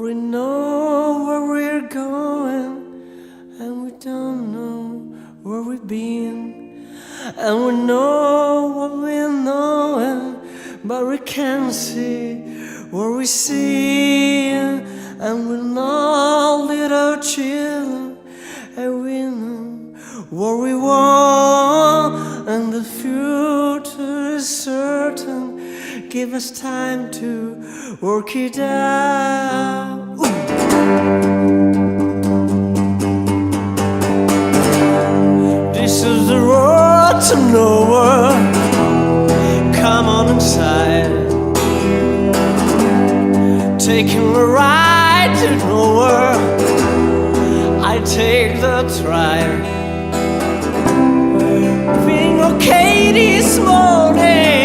We know where we're going, and we don't know where we've been. And we know what we're knowing, but we can't see where we see. And we're not little children, and we know what we want, and the future is certain. Give us time to work it out. This is the road to nowhere. Come on inside. Taking a ride to nowhere. I take the trial. Being okay this morning.